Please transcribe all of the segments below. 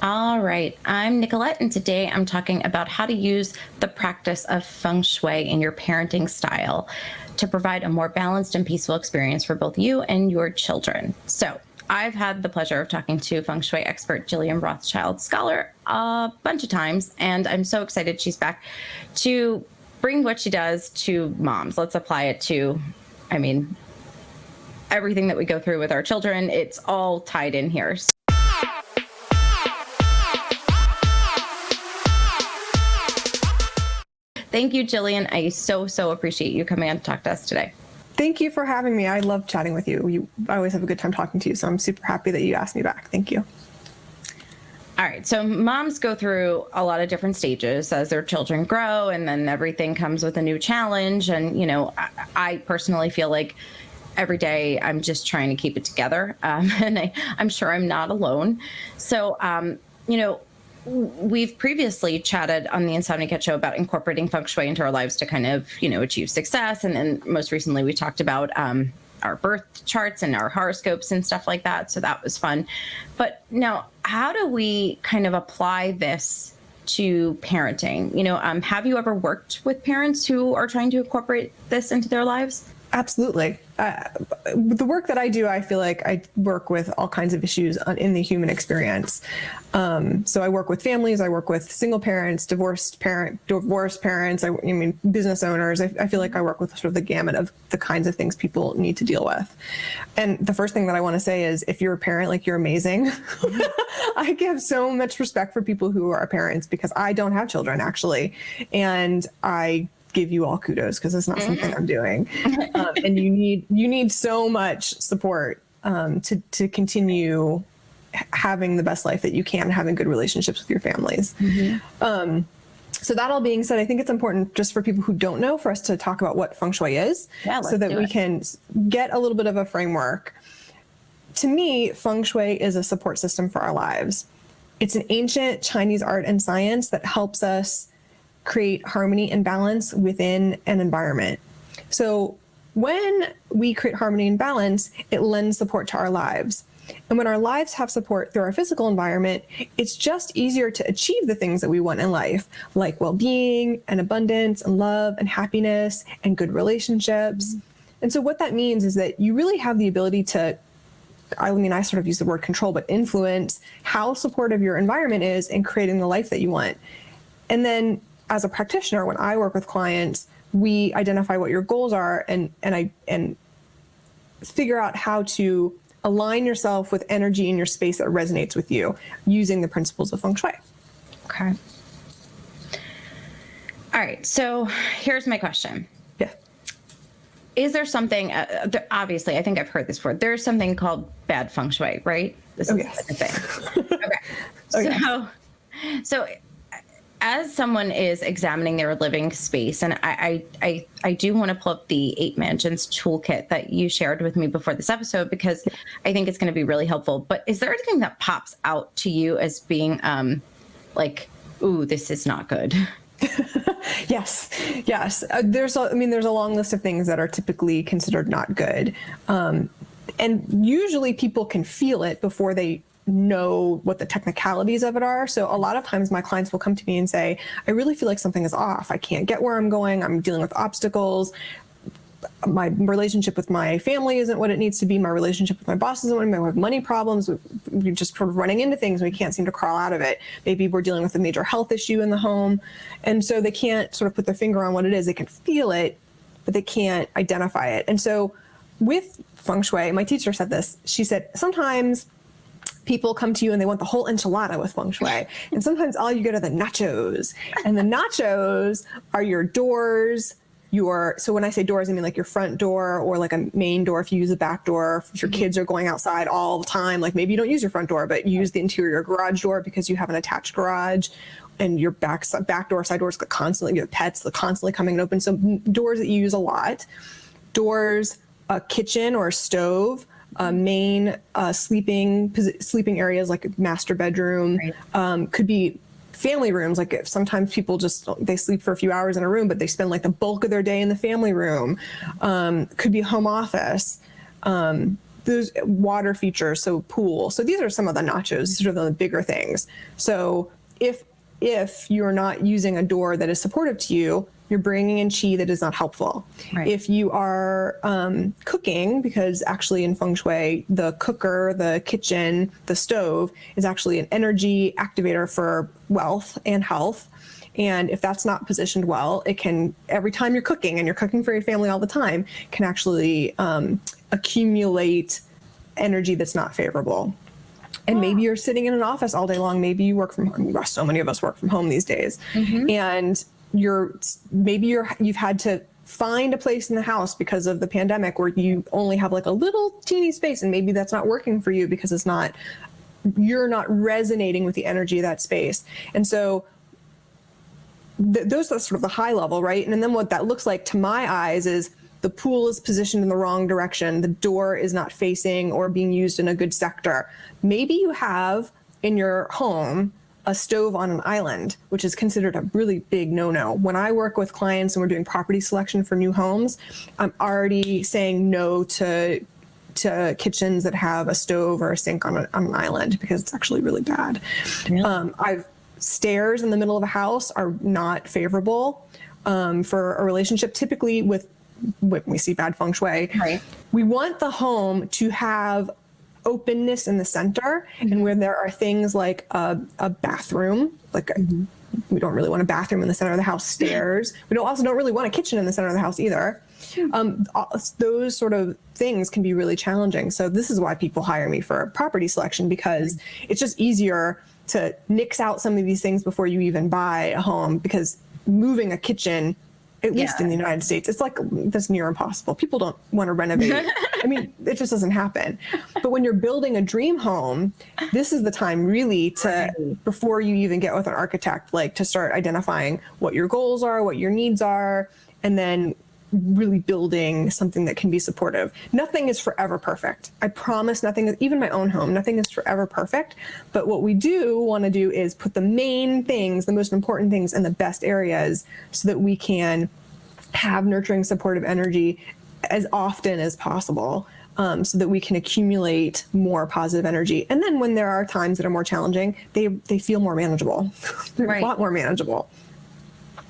All right, I'm Nicolette, and today I'm talking about how to use the practice of Feng Shui in your parenting style to provide a more balanced and peaceful experience for both you and your children. So, I've had the pleasure of talking to Feng Shui expert Jillian Rothschild Scholar a bunch of times, and I'm so excited she's back to bring what she does to moms. Let's apply it to, I mean, everything that we go through with our children. It's all tied in here. Thank you, Jillian. I so appreciate you coming on to talk to us today. Thank you for having me. I love chatting with you. I always have a good time talking to you, so I'm super happy that you asked me back. Thank you. All right, so moms go through a lot of different stages as their children grow, and then everything comes with a new challenge. And, I personally feel like every day I'm just trying to keep it together. And I'm sure I'm not alone. So, we've previously chatted on the Insomnia Show about incorporating Feng Shui into our lives to kind of, achieve success. And then most recently we talked about our birth charts and our horoscopes and stuff like that. So that was fun. But now, how do we kind of apply this to parenting? Have you ever worked with parents who are trying to incorporate this into their lives? Absolutely. The work that I do, I feel like I work with all kinds of issues in the human experience. So I work with families, I work with single parents, divorced parents, business owners. I feel like I work with sort of the gamut of the kinds of things people need to deal with. And the first thing that I want to say is, if you're a parent, like, you're amazing. I have so much respect for people who are parents, because I don't have children, actually. And I give you all kudos, because it's not something I'm doing. And you need so much support to continue having the best life that you can, having good relationships with your families. So that all being said, I think it's important, just for people who don't know, for us to talk about what Feng Shui is, so that we can get a little bit of a framework. To me, Feng Shui is a support system for our lives. It's an ancient Chinese art and science that helps us create harmony and balance within an environment. So when we create harmony and balance, it lends support to our lives. And when our lives have support through our physical environment, it's just easier to achieve the things that we want in life, like well-being and abundance and love and happiness and good relationships. And so what that means is that you really have the ability to, I sort of use the word control, but influence how supportive your environment is in creating the life that you want. And then, as a practitioner, when I work with clients, we identify what your goals are and figure out how to align yourself with energy in your space that resonates with you, using the principles of Feng Shui. Okay. All right. So here's my question. Yeah. Is there something, obviously, I think I've heard this before, there's something called bad Feng Shui, right? This is yes. a thing. Okay. So as someone is examining their living space, and I do want to pull up the 8 Mansions toolkit that you shared with me before this episode, because I think it's going to be really helpful. But is there anything that pops out to you as being like, ooh, this is not good? Yes. There's a long list of things that are typically considered not good. And usually people can feel it before they know what the technicalities of it are. So a lot of times my clients will come to me and say, I really feel like something is off. I can't get where I'm going. I'm dealing with obstacles. My relationship with my family isn't what it needs to be. My relationship with my boss isn't what it. We have money problems. We're just sort of running into things. We can't seem to crawl out of it. Maybe we're dealing with a major health issue in the home. And so they can't sort of put their finger on what it is. They can feel it, but they can't identify it. And so with Feng Shui, my teacher said this. She said, sometimes people come to you and they want the whole enchilada with Feng Shui. And sometimes all you get are the nachos. And the nachos are your doors, so when I say doors, I mean like your front door, or like a main door if you use a back door. If your kids are going outside all the time, like maybe you don't use your front door, but you use the interior garage door because you have an attached garage, and your back door, side doors constantly, you have pets that constantly coming and open. So doors that you use a lot. Doors, a kitchen or a stove, main sleeping areas like master bedroom, right. Could be family rooms. Like sometimes people they sleep for a few hours in a room, but they spend like the bulk of their day in the family room. Could be home office. those water features, so pool. So these are some of the nachos, these are the bigger things. So if you're not using a door that is supportive to you, you're bringing in chi that is not helpful. Right. If you are cooking, because actually in Feng Shui, the cooker, the kitchen, the stove is actually an energy activator for wealth and health. And if that's not positioned well, it can, every time you're cooking, and you're cooking for your family all the time, can actually accumulate energy that's not favorable. And maybe you're sitting in an office all day long. Maybe you work from home. So many of us work from home these days. And you've had to find a place in the house because of the pandemic where you only have like a little teeny space, and maybe that's not working for you because you're not resonating with the energy of that space. And so those are sort of the high level, right? And then what that looks like to my eyes is the pool is positioned in the wrong direction. The door is not facing or being used in a good sector. Maybe you have in your home a stove on an island, which is considered a really big no-no. When I work with clients and we're doing property selection for new homes, I'm already saying no to kitchens that have a stove or a sink on an island, because it's actually really bad. Really? Stairs in the middle of a house are not favorable for a relationship. Typically when we see bad feng shui, right, we want the home to have openness in the center, and where there are things like a bathroom, like we don't really want a bathroom in the center of the house, stairs. We also don't really want a kitchen in the center of the house either. Those sort of things can be really challenging. So this is why people hire me for property selection, because it's just easier to nix out some of these things before you even buy a home, because moving a kitchen, at least in the United States, it's like that's near impossible. People don't want to renovate. I mean, it just doesn't happen. But when you're building a dream home, this is the time really to, before you even get with an architect, like to start identifying what your goals are, what your needs are, and then really building something that can be supportive. Nothing is forever perfect. I promise nothing, even my own home, nothing is forever perfect. But what we do want to do is put the main things, the most important things in the best areas, so that we can have nurturing, supportive energy as often as possible, so that we can accumulate more positive energy. And then when there are times that are more challenging, they feel more manageable. They're a lot more manageable.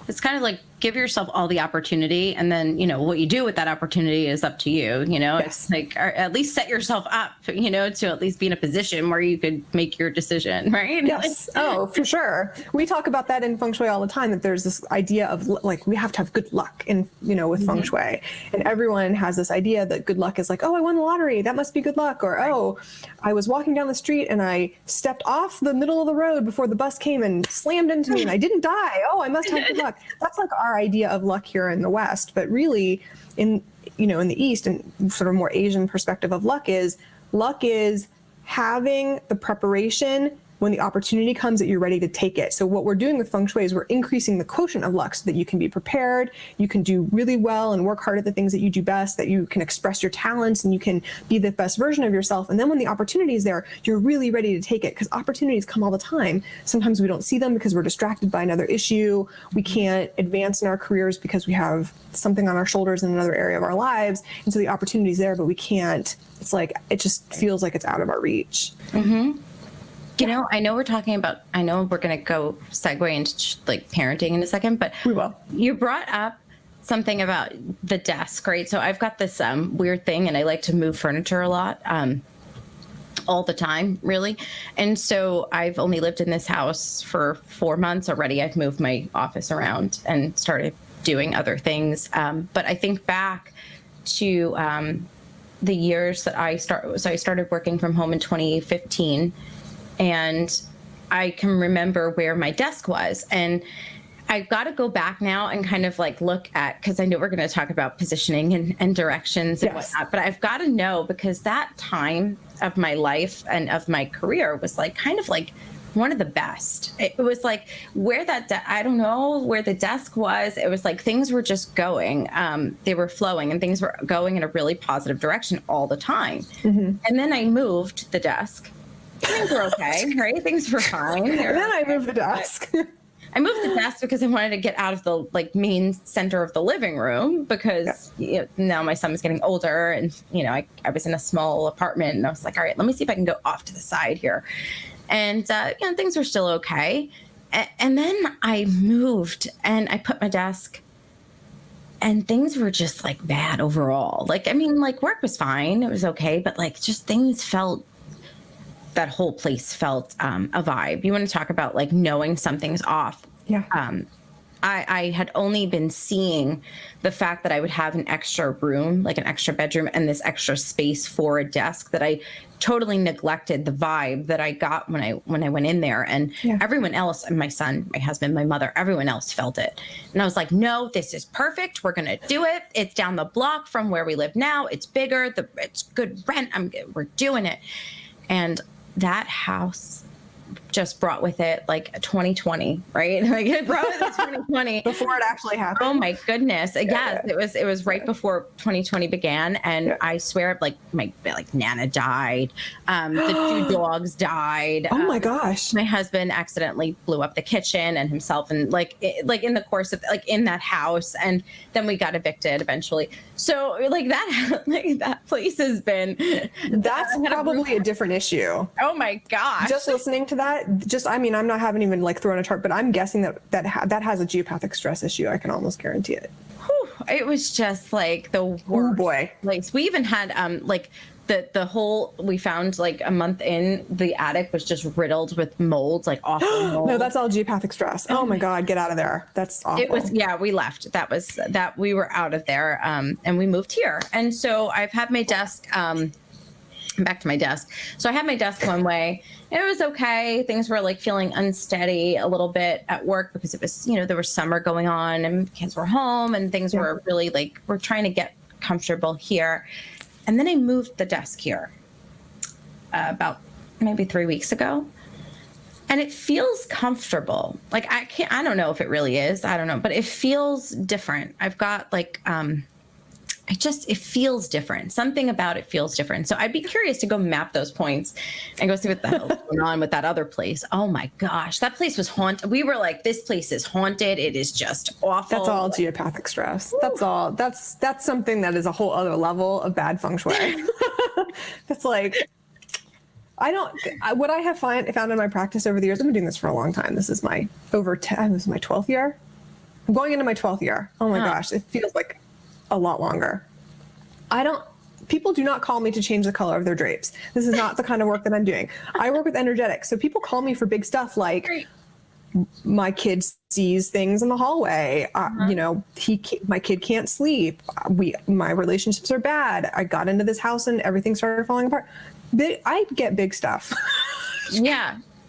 It's kind of like give yourself all the opportunity, and then, what you do with that opportunity is up to you, It's like, or at least set yourself up, to at least be in a position where you could make your decision, right? Yes. Oh, for sure. We talk about that in Feng Shui all the time, that there's this idea of like, we have to have good luck in, with Feng Shui. And everyone has this idea that good luck is like, oh, I won the lottery, that must be good luck. Or, oh, I was walking down the street and I stepped off the middle of the road before the bus came and slammed into me and I didn't die. Oh, I must have good luck. That's like our idea of luck here in the West. But really in the East, and sort of more Asian perspective of luck is having the preparation when the opportunity comes that you're ready to take it. So what we're doing with Feng Shui is we're increasing the quotient of luck so that you can be prepared, you can do really well and work hard at the things that you do best, that you can express your talents and you can be the best version of yourself. And then when the opportunity is there, you're really ready to take it, because opportunities come all the time. Sometimes we don't see them because we're distracted by another issue. We can't advance in our careers because we have something on our shoulders in another area of our lives. And so the opportunity is there, but we can't. It's like, it just feels like it's out of our reach. Mm-hmm. I know we're going to go segue into like parenting in a second, but we will. You brought up something about the desk, right? So I've got this weird thing, and I like to move furniture a lot, all the time, really. And so I've only lived in this house for 4 months already. I've moved my office around and started doing other things. But I think back to the years that I started working from home in 2015. And I can remember where my desk was. And I've got to go back now and kind of like look at, because I know we're going to talk about positioning and directions and whatnot, but I've got to know, because that time of my life and of my career was like kind of like one of the best. It was like where I don't know where the desk was. It was like things were just going. They were flowing and things were going in a really positive direction all the time. Mm-hmm. And then I moved the desk. Things were okay, right? Things were fine. And then I moved the desk. I moved the desk because I wanted to get out of the like main center of the living room because now my son was getting older and, I was in a small apartment and I was like, all right, let me see if I can go off to the side here. And, things were still okay. And then I moved and I put my desk and things were just like bad overall. Like, I mean, like work was fine. It was okay. But like just that whole place felt a vibe. You want to talk about like knowing something's off. Yeah. I had only been seeing the fact that I would have an extra room, like an extra bedroom and this extra space for a desk that I totally neglected the vibe that I got when I went in there. And everyone else, my son, my husband, my mother, everyone else felt it. And I was like, no, this is perfect. We're going to do it. It's down the block from where we live now. It's bigger. It's good rent. We're doing it. And that house just brought with it like 2020, right? Like it brought with it 2020 before it actually happened. Oh my goodness. Yes, it was right before 2020 began. And I swear like Nana died. The 2 dogs died. Oh my gosh. My husband accidentally blew up the kitchen and himself and like in the course of like in that house. And then we got evicted eventually. So like that place has been. That's probably a different issue. Oh my gosh. Just listening to that, I'm not having even like thrown a chart, but I'm guessing that has a geopathic stress issue. I can almost guarantee it. Whew, it was just like the worst. Oh boy. Like we even had like we found like a month in, the attic was just riddled with molds, like awful mold. No, that's all geopathic stress. Oh my God, get out of there. That's awful. It was, we left. We were out of there. And we moved here. And so I've had my desk, back to my desk. So I had my desk one way. It was okay. Things were like feeling unsteady a little bit at work because it was, there was summer going on and kids were home and things were really like, we're trying to get comfortable here. And then I moved the desk here about maybe 3 weeks ago. And it feels comfortable. Like I don't know if it really is. I don't know, but it feels different. I've got like, it feels different. Something about it feels different. So I'd be curious to go map those points and go see what the hell is going on with that other place. Oh my gosh, that place was haunted. We were like, this place is haunted. It is just awful. That's all geopathic stress. Woo. That's all. That's something that is a whole other level of bad feng shui. That's like, what I have found in my practice over the years, I've been doing this for a long time. This is my 12th year. I'm going into my 12th year. Oh my gosh, it feels like a lot longer. People do not call me to change the color of their drapes. This is not the kind of work that I'm doing. I work with energetics. So people call me for big stuff like my kid sees things in the hallway. My kid can't sleep. My relationships are bad. I got into this house and everything started falling apart. I get big stuff.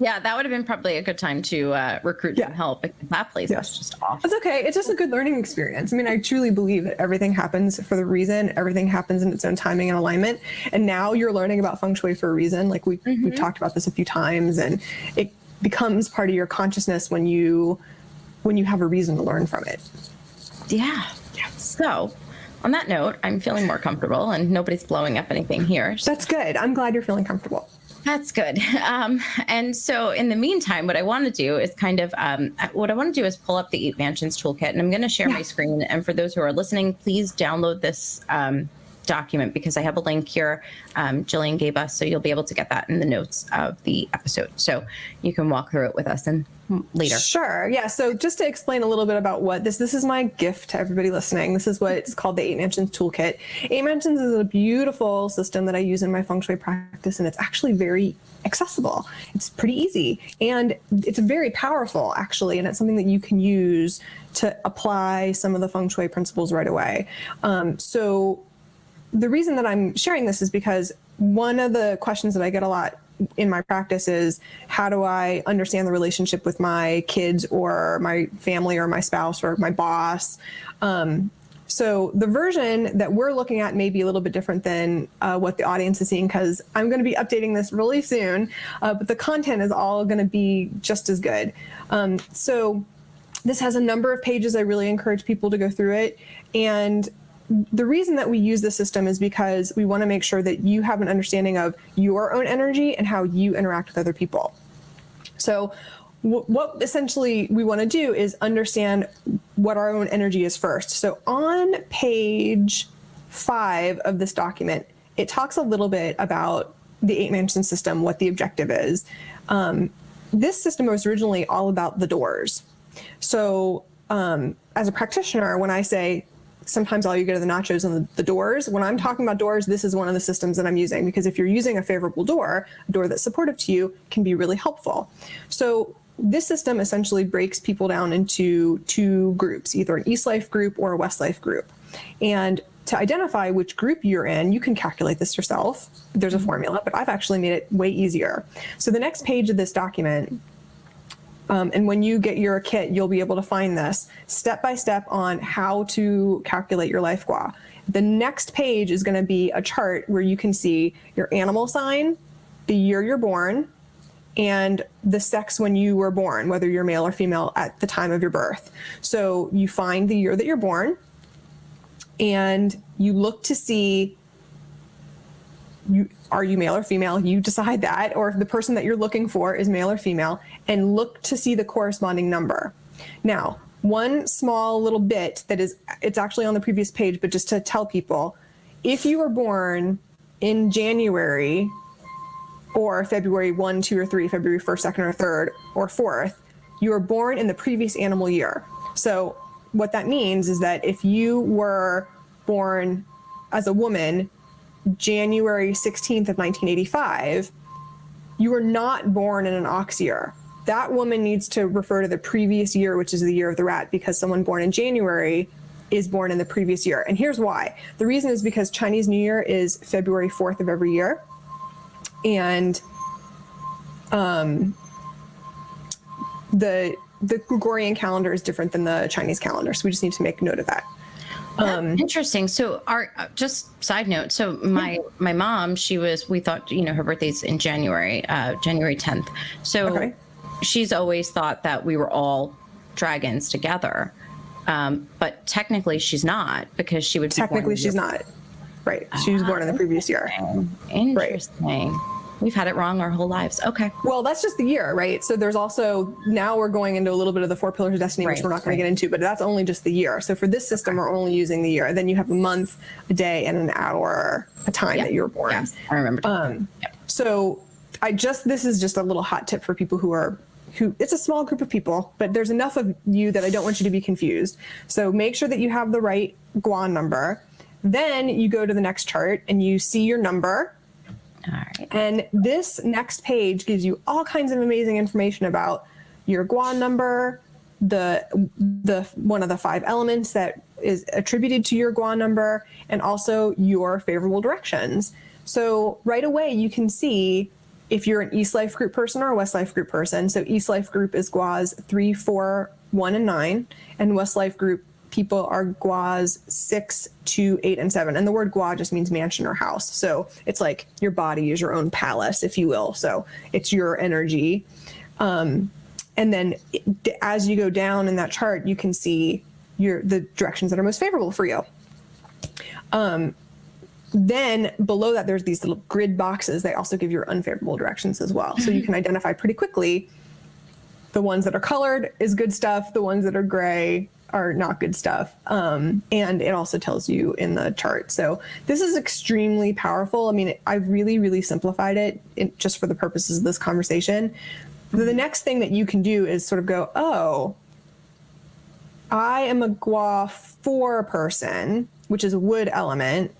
Yeah, that would have been probably a good time to recruit some help. That place was just awful. It's okay. It's just a good learning experience. I mean, I truly believe that everything happens for the reason. Everything happens in its own timing and alignment. And now you're learning about feng shui for a reason. Like we've talked about this a few times, and it becomes part of your consciousness when you have a reason to learn from it. Yeah. So on that note, I'm feeling more comfortable and nobody's blowing up anything here. That's good. I'm glad you're feeling comfortable. That's good. And so in the meantime, what I want to do is pull up the 8 Mansions Toolkit, and I'm going to share my screen. And for those who are listening, please download this document because I have a link here Jillian gave us, so you'll be able to get that in the notes of the episode. So you can walk through it with us and later. Sure. Yeah. So just to explain a little bit about what this is my gift to everybody listening. This is what's called the 8 Mansions Toolkit. 8 Mansions is a beautiful system that I use in my feng shui practice, and it's actually very accessible. It's pretty easy, and it's very powerful actually, and it's something that you can use to apply some of the feng shui principles right away. So the reason that I'm sharing this is because one of the questions that I get a lot in my practice is, how do I understand the relationship with my kids or my family or my spouse or my boss? So the version that we're looking at may be a little bit different than what the audience is seeing, because I'm going to be updating this really soon, but the content is all going to be just as good. So this has a number of pages. I really encourage people to go through it. And the reason that we use the system is because we want to make sure that you have an understanding of your own energy and how you interact with other people. So what essentially we want to do is understand what our own energy is first. So on page 5 of this document, it talks a little bit about the 8-mansion system, what the objective is. This system was originally all about the doors. So as a practitioner, when I say sometimes all you get are the nachos and the doors, when I'm talking about doors, this is one of the systems that I'm using, because if you're using a favorable door, a door that's supportive to you, can be really helpful. So this system essentially breaks people down into 2 groups, either an East Life group or a West Life group. And to identify which group you're in, you can calculate this yourself. There's a formula, but I've actually made it way easier. So the next page of this document, and when you get your kit, you'll be able to find this step by step on how to calculate your life gua. The next page is going to be a chart where you can see your animal sign, the year you're born, and the sex when you were born, whether you're male or female at the time of your birth. So you find the year that you're born, and you look to see, are you male or female? You decide that, or if the person that you're looking for is male or female, and look to see the corresponding number. Now, one small little bit it's actually on the previous page, but just to tell people, if you were born in January or February 1, 2, or 3, February 1st, 2nd, or 3rd, or 4th, you were born in the previous animal year. So what that means is that if you were born as a woman January 16th of 1985, you were not born in an ox year. That woman needs to refer to the previous year, which is the year of the rat, because someone born in January is born in the previous year. And here's why. The reason is because Chinese New Year is February 4th of every year. And the Gregorian calendar is different than the Chinese calendar. So we just need to make note of that. Interesting. So just side note. So my mom, we thought, her birthday's in January 10th. So she's always thought that we were all dragons together. But technically she's not, because she would be technically she's not. Right. She was born in the previous year. Interesting. Right. We've had it wrong our whole lives. Okay. Well, that's just the year, right? So there's also, now we're going into a little bit of the 4 pillars of destiny, which we're not going to get into, but that's only just the year. So for this system, we're only using the year. Then you have a month, a day, and an hour, a time that you were born. Yes, I remember. So this is just a little hot tip for people who it's a small group of people, but there's enough of you that I don't want you to be confused. So make sure that you have the right Guan number. Then you go to the next chart and you see your number. All right. And this next page gives you all kinds of amazing information about your Guan number, the one of the 5 elements that is attributed to your Guan number, and also your favorable directions. So right away you can see if you're an East Life group person or a West Life group person. So East Life group is Guas 3, 4, 1, and 9, and West Life group people are Guas 6, 2, 8, and 7. And the word Gua just means mansion or house. So it's like your body is your own palace, if you will. So it's your energy. And then as you go down in that chart, you can see the directions that are most favorable for you. Then below that, there's these little grid boxes. They also give your unfavorable directions as well. So you can identify pretty quickly the ones that are colored is good stuff. The ones that are gray are not good stuff. And it also tells you in the chart. So this is extremely powerful. I mean, I really, really simplified it just for the purposes of this conversation. The next thing that you can do is sort of go, oh, I am a Gua 4 person, which is a wood element.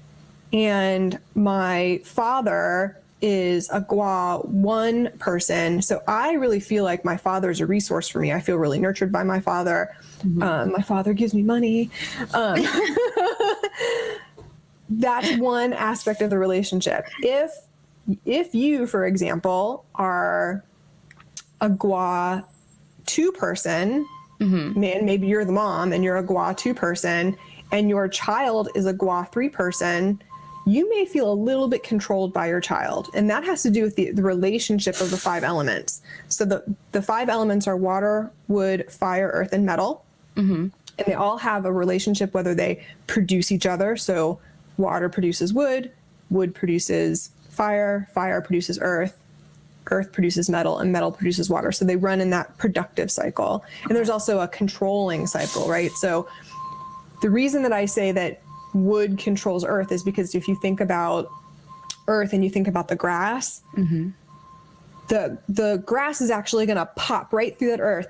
And my father is a Gua 1 person. So I really feel like my father is a resource for me. I feel really nurtured by my father. Mm-hmm. My father gives me money. That's one aspect of the relationship. If you, for example, are a Gua 2 person, mm-hmm. man, maybe you're the mom and you're a Gua 2 person, and your child is a Gua 3 person, you may feel a little bit controlled by your child. And that has to do with the relationship of the 5 elements. So the 5 elements are water, wood, fire, earth, and metal. Mm-hmm. And they all have a relationship, whether they produce each other. So water produces wood, wood produces fire, fire produces earth earth produces metal and metal produces water. So they run in that productive cycle. And there's also a controlling cycle, right? So the reason that I say that wood controls earth is because if you think about earth and you think about the grass, the grass is actually going to pop right through that earth.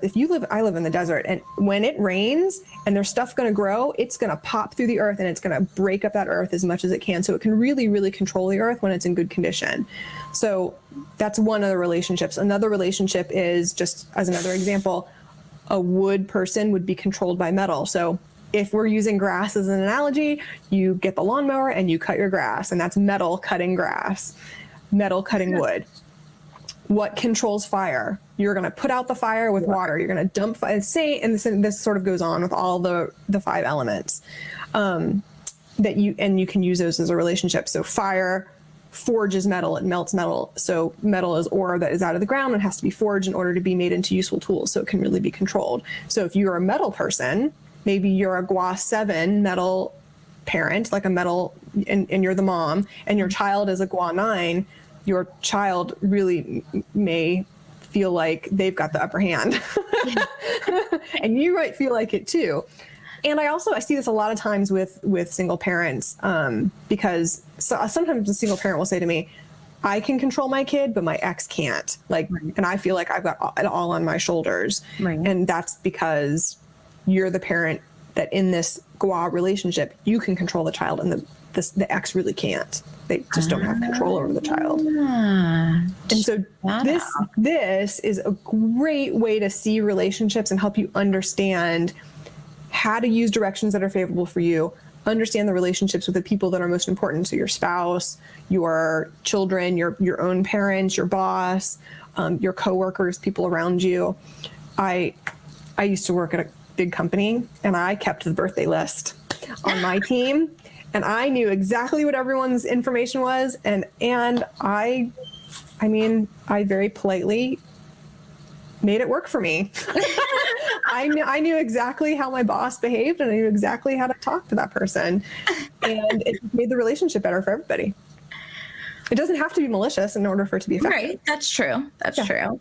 I live in the desert, and when it rains and there's stuff going to grow, it's going to pop through the earth and it's going to break up that earth as much as it can. So it can really, really control the earth when it's in good condition. So that's one of the relationships. Another relationship is, just as another example, a wood person would be controlled by metal. So if we're using grass as an analogy, you get the lawnmower and you cut your grass, and that's metal cutting grass, metal cutting wood. What controls fire? You're going to put out the fire with water. You're going to dump fire. And this sort of goes on with all the 5 elements that you can use those as a relationship. So fire forges metal, it melts metal. So metal is ore that is out of the ground and has to be forged in order to be made into useful tools. So it can really be controlled. So if you're a metal person, maybe you're a Gua 7 metal parent, like a metal, and you're the mom, and your child is a Gua 9, your child really may feel like they've got the upper hand. And you might feel like it too. And I see this a lot of times with single parents, because sometimes a single parent will say to me, I can control my kid, but my ex can't. And I feel like I've got it all on my shoulders. Right. And that's because you're the parent that in this Gua relationship, you can control the child, and the ex really can't. They just don't have control over the child. And so this is a great way to see relationships and help you understand how to use directions that are favorable for you, understand the relationships with the people that are most important. So your spouse, your children, your own parents, your boss, your coworkers, people around you. I used to work at a big company, and I kept the birthday list on my team. And I knew exactly what everyone's information was. And I very politely made it work for me. I knew exactly how my boss behaved, and I knew exactly how to talk to that person. And it made the relationship better for everybody. It doesn't have to be malicious in order for it to be effective. Right. That's true. That's true.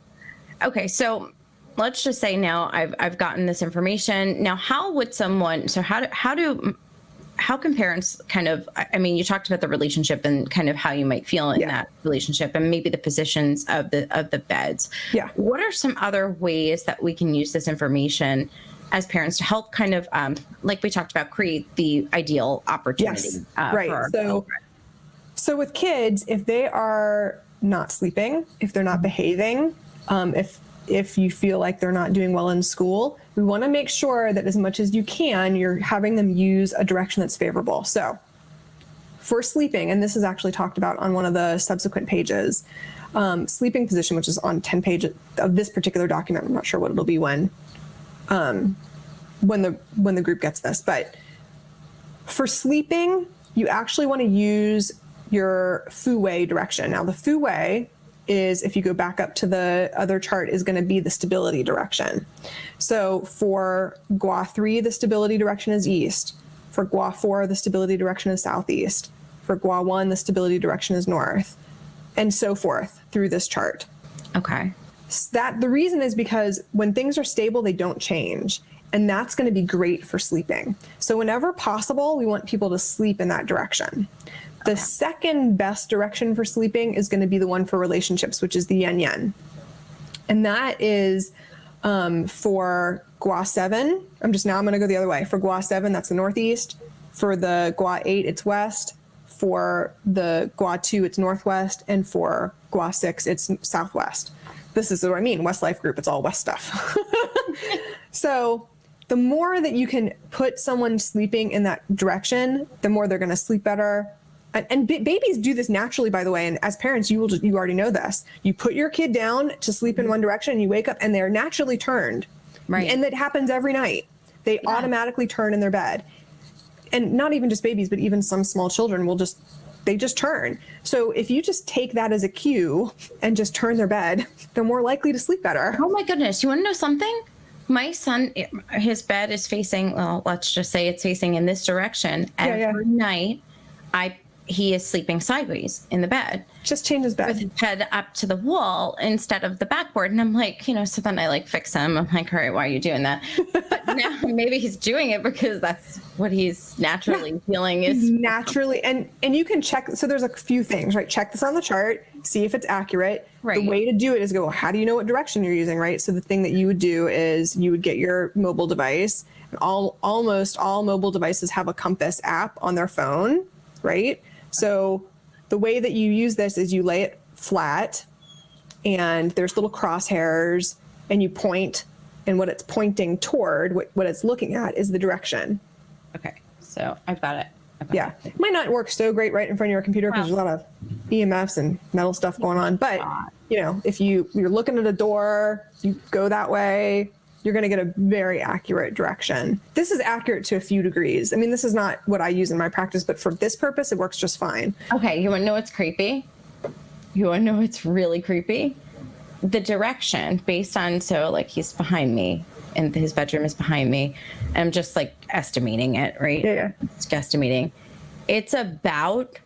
Okay. So let's just say now I've gotten this information. Now, how would someone, so how can parents kind of, you talked about the relationship and kind of how you might feel in that relationship, and maybe the positions of the beds. Yeah. What are some other ways that we can use this information as parents to help kind of, like we talked about, create the ideal opportunity? Yes. Right. So with kids, if they are not sleeping, if they're not behaving, if you feel like they're not doing well in school, we want to make sure that as much as you can, you're having them use a direction that's favorable. So for sleeping, and this is actually talked about on one of the subsequent pages, sleeping position, which is on 10 pages of this particular document. I'm not sure what it'll be when the group gets this, but for sleeping, you actually want to use your Fu Wei direction. Now the Fu Wei is, if you go back up to the other chart, is going to be the stability direction. So for Gua 3, the stability direction is east. For Gua 4, the stability direction is southeast. For Gua 1, the stability direction is north, and so forth through this chart. Okay. The reason is because when things are stable, they don't change. And that's going to be great for sleeping. So whenever possible, we want people to sleep in that direction. The second best direction for sleeping is going to be the one for relationships, which is the yin yang. And that is for Gua 7. I'm going to go the other way. For Gua 7, that's the northeast. For the Gua 8, it's west. For the Gua 2, it's northwest. And for Gua 6, it's southwest. This is what I mean. Westlife group, it's all west stuff. So the more that you can put someone sleeping in that direction, the more they're going to sleep better. And babies do this naturally, by the way. And as parents, you already know this. You put your kid down to sleep in one direction, and you wake up, and they're naturally turned. Right. And that happens every night. They automatically turn in their bed. And not even just babies, but even some small children they just turn. So if you just take that as a cue and just turn their bed, they're more likely to sleep better. Oh my goodness. You want to know something? My son, his bed is facing, well, let's just say it's facing in this direction. Every night, he is sleeping sideways in the bed Just change his with bed. his head up to the wall instead of the backboard. And I'm like, so then I like fix him. I'm like, all right, why are you doing that? But now maybe he's doing it because that's what he's naturally feeling is Naturally, and you can check. So there's a few things, right? Check this on the chart, see if it's accurate. Right. The way to do it is go, well, how do you know what direction you're using, right? So the thing that you would do is you would get your mobile device, and almost all mobile devices have a compass app on their phone, right? So the way that you use this is you lay it flat, and there's little crosshairs, and you point, and what it's pointing toward, what it's looking at is the direction. okay. So I've got it. Yeah, it might not work so great right in front of your computer because there's a lot of EMFs and metal stuff going on. But if you're looking at a door, you go that way, you're going to get a very accurate direction. This is accurate to a few degrees. I mean, this is not what I use in my practice, but for this purpose, it works just fine. Okay, you want to know what's creepy? You want to know what's really creepy? The direction based on, so like he's behind me and his bedroom is behind me. I'm just like estimating it, right? Yeah. It's guesstimating. It's about,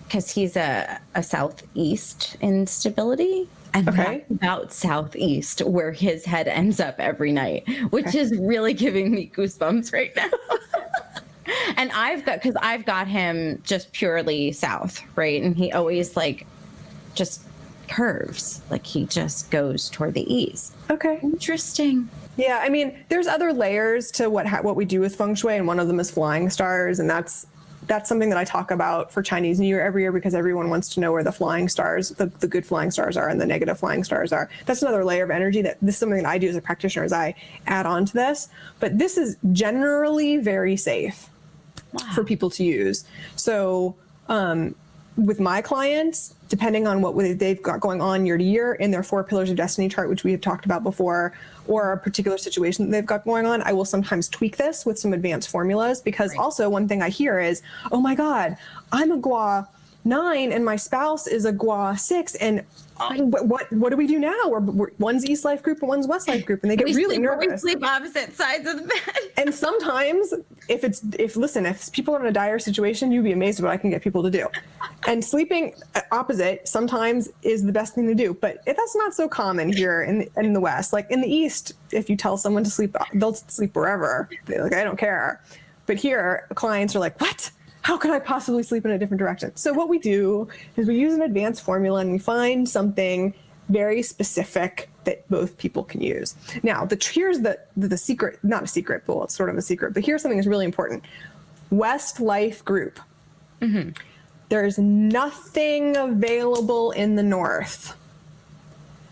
because he's a southeast instability. And Okay. that's about southeast where his head ends up every night, which is really giving me goosebumps right now. And I've got him just purely south, right? And he always like just curves, like he just goes toward the east. Okay. Interesting. Yeah, I mean, there's other layers to what we do with Feng Shui, and one of them is flying stars, and that's something that I talk about for Chinese New Year every year because everyone wants to know where the flying stars, the good flying stars are and the negative flying stars are. That's another layer of energy this is something that I do as a practitioner as I add on to this. But this is generally very safe for people to use. So with my clients, depending on what they've got going on year to year in their 4 pillars of destiny chart, which we have talked about before, or a particular situation that they've got going on, I will sometimes tweak this with some advanced formulas because also one thing I hear is, oh my God, I'm a Gua 9 and my spouse is a Gua 6 and what do we do now? One's East Life group and one's West Life group, and they get really nervous. We sleep opposite sides of the bed. And sometimes if people are in a dire situation, you'd be amazed at what I can get people to do. And sleeping opposite sometimes is the best thing to do, but that's not so common here in the West. Like in the East, if you tell someone to sleep, they'll sleep wherever. They're like, I don't care. But here, clients are like, what? How could I possibly sleep in a different direction? So what we do is we use an advanced formula and we find something very specific that both people can use. Now, here's the secret, not a secret, but it's sort of a secret, but here's something that's really important. West Life Group. Mm-hmm. There's nothing available in the North.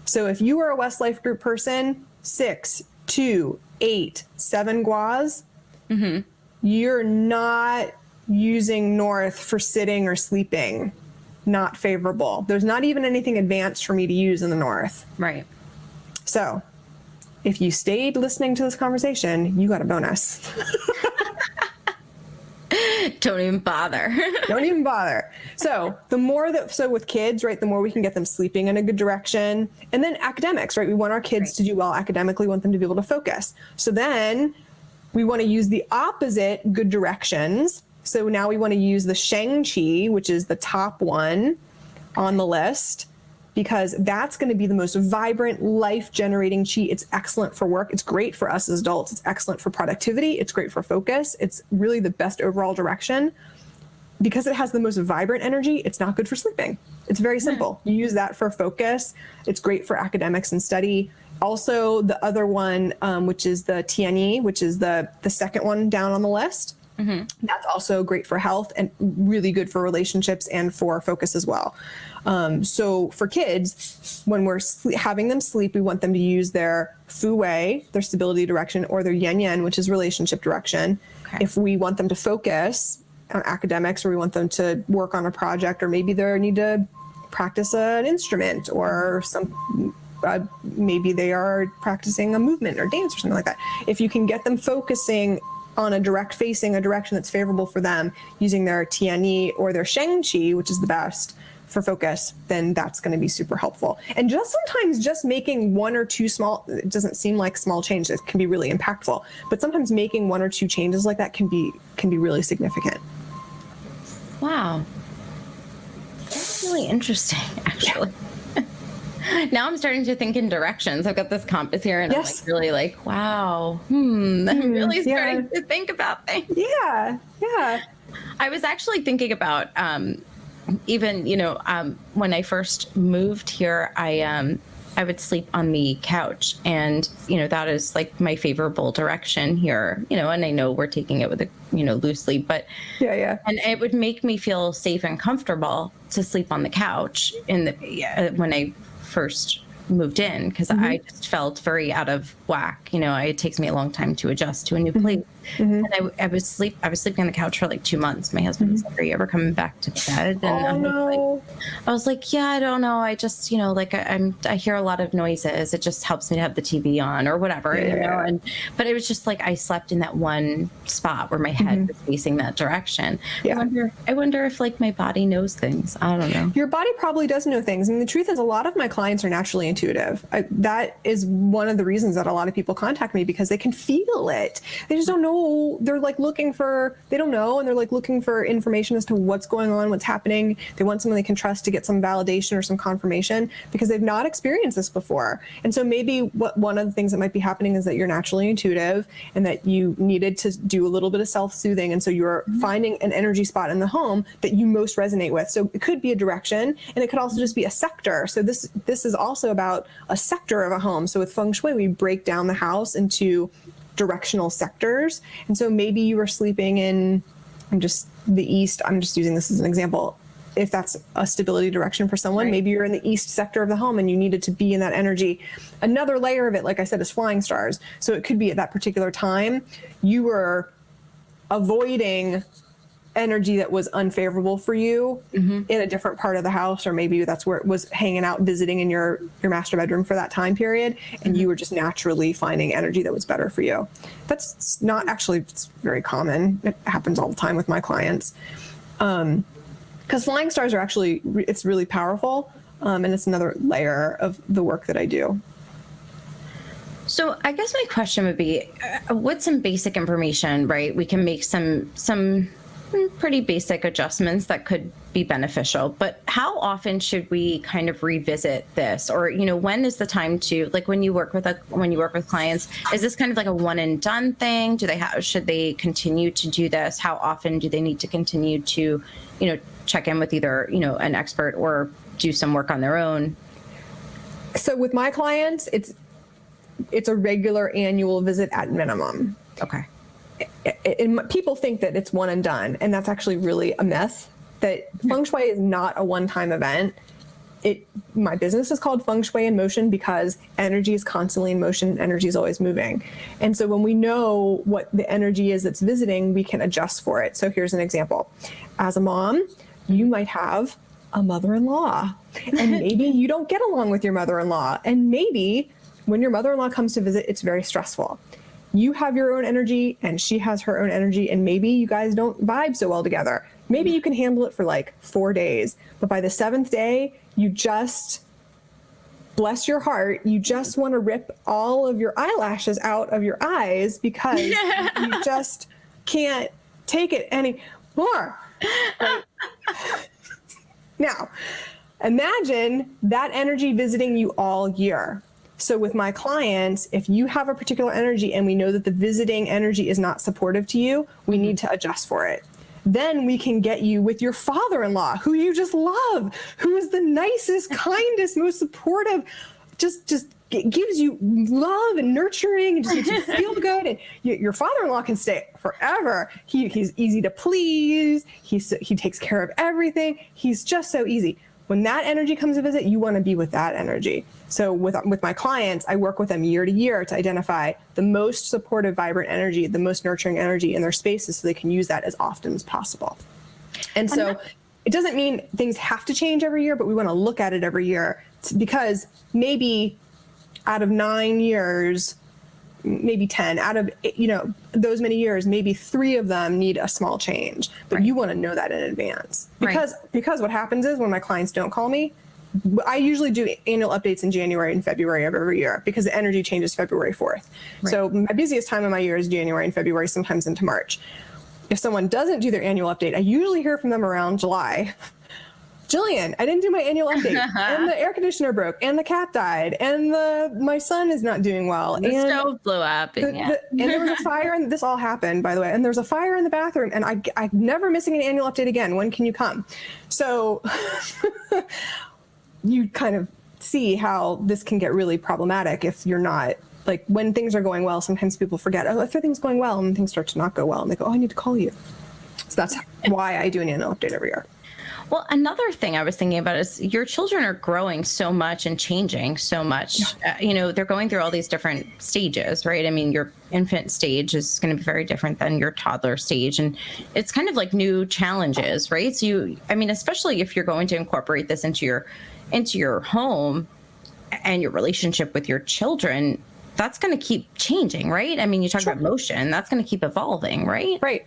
So if you are a West Life Group person, 6, 2, 8, 7 guas, you're not using North for sitting or sleeping. Not favorable. There's not even anything advanced for me to use in the North. Right. So if you stayed listening to this conversation, you got a bonus. Don't even bother. Don't even bother. So with kids, right, the more we can get them sleeping in a good direction. And then academics, right? We want our kids to do well academically, we want them to be able to focus. So then we want to use the opposite good directions. So now we want to use the Shang Chi, which is the top one on the list, because that's going to be the most vibrant, life-generating chi. It's excellent for work. It's great for us as adults. It's excellent for productivity. It's great for focus. It's really the best overall direction. Because it has the most vibrant energy, it's not good for sleeping. It's very simple. You use that for focus. It's great for academics and study. Also, the other one, which is the Tianyi, which is the second one down on the list. Mm-hmm. That's also great for health and really good for relationships and for focus as well. So for kids, when we're having them sleep, we want them to use their Fu Wei, their stability direction, or their Yen Yen, which is relationship direction. Okay. If we want them to focus on academics, or we want them to work on a project, or maybe they need to practice an instrument, or maybe they are practicing a movement or dance or something like that. If you can get them focusing on a direction that's favorable for them using their Tianyi or their Shang Chi, which is the best for focus, then that's going to be super helpful. And sometimes making one or two it doesn't seem like small change, it can be really impactful, but sometimes making one or two changes like that can be really significant. Wow. That's really interesting, actually. Now I'm starting to think in directions. I've got this compass here and I'm like really like, wow. I'm really starting to think about things. Yeah. Yeah. I was actually thinking about even, when I first moved here, I would sleep on the couch, and that is like my favorable direction here, and I know we're taking it with a loosely, but and it would make me feel safe and comfortable to sleep on the couch when I first moved in, because I just felt very out of whack. It takes me a long time to adjust to a new place. And I was sleeping on the couch for like 2 months. My husband was like, "Are you ever coming back to bed?" And I was like, "Yeah, I don't know. I just, I hear a lot of noises. It just helps me to have the TV on or whatever, but it was just like I slept in that one spot where my head was facing that direction. I wonder if like my body knows things. I don't know. Your body probably does know things. I mean, the truth is a lot of my clients are naturally intuitive. That is one of the reasons that a lot of people contact me, because they can feel it. They just don't know. They're like they don't know. And they're like looking for information as to what's going on, what's happening. They want someone they can trust to get some validation or some confirmation, because they've not experienced this before. And so maybe one of the things that might be happening is that you're naturally intuitive and that you needed to do a little bit of self-soothing. And so you're finding an energy spot in the home that you most resonate with. So it could be a direction, and it could also just be a sector. So this is also about a sector of a home. So with Feng Shui, we break down the house into directional sectors. And so maybe you were sleeping in the east. I'm just using this as an example. If that's a stability direction for someone, maybe you're in the east sector of the home and you needed to be in that energy. Another layer of it, like I said, is flying stars. So it could be at that particular time you were avoiding energy that was unfavorable for you in a different part of the house, or maybe that's where it was hanging out, visiting in your master bedroom for that time period, and you were just naturally finding energy that was better for you. That's not actually, it's very common. It happens all the time with my clients. Because flying stars are actually, it's really powerful, and it's another layer of the work that I do. So I guess my question would be, with some basic information, right? We can make some pretty basic adjustments that could be beneficial, but how often should we kind of revisit this? Or, when is the time to, like, when you work with clients, is this kind of like a one and done thing? Should they continue to do this? How often do they need to continue to, check in with either, an expert or do some work on their own? So with my clients, it's a regular annual visit at minimum. Okay. People think that it's one and done, and that's actually really a myth. That Feng Shui is not a one-time event. My business is called Feng Shui in Motion because energy is constantly in motion, energy is always moving. And so when we know what the energy is that's visiting, we can adjust for it. So here's an example. As a mom, you might have a mother-in-law, and maybe you don't get along with your mother-in-law, and maybe when your mother-in-law comes to visit, it's very stressful. You have your own energy and she has her own energy, and maybe you guys don't vibe so well together. Maybe you can handle it for like 4 days, but by the 7th day, you just, bless your heart, you just want to rip all of your eyelashes out of your eyes because you just can't take it anymore. Right? Now, imagine that energy visiting you all year. So with my clients, if you have a particular energy and we know that the visiting energy is not supportive to you, we need to adjust for it. Then we can get you with your father-in-law, who you just love, who is the nicest, kindest, most supportive, just gives you love and nurturing and just makes you feel good. And your father-in-law can stay forever. He's easy to please. He takes care of everything. He's just so easy. When that energy comes to visit, you want to be with that energy. So with my clients, I work with them year to year to identify the most supportive, vibrant energy, the most nurturing energy in their spaces so they can use that as often as possible. And so it doesn't mean things have to change every year, but we want to look at it every year because maybe out of 9 years, maybe 10 out of, those many years, maybe 3 of them need a small change, but you want to know that in advance because what happens is when my clients don't call me, I usually do annual updates in January and February of every year because the energy changes February 4th. Right. So my busiest time of my year is January and February, sometimes into March. If someone doesn't do their annual update, I usually hear from them around July. Jillian, I didn't do my annual update, and the air conditioner broke, and the cat died, and my son is not doing well, The and stove blew up, and there was a fire, and this all happened, by the way, and there was a fire in the bathroom, and I'm never missing an annual update again. When can you come? So you kind of see how this can get really problematic if you're not, like, when things are going well, sometimes people forget, oh, if everything's going well, and things start to not go well, and they go, oh, I need to call you. So that's why I do an annual update every year. Well, another thing I was thinking about is your children are growing so much and changing so much. Yeah. They're going through all these different stages, right? I mean, your infant stage is going to be very different than your toddler stage. And it's kind of like new challenges, right? So especially if you're going to incorporate this into your home and your relationship with your children, that's going to keep changing, right? I mean, you talk about motion, that's going to keep evolving, right? Right.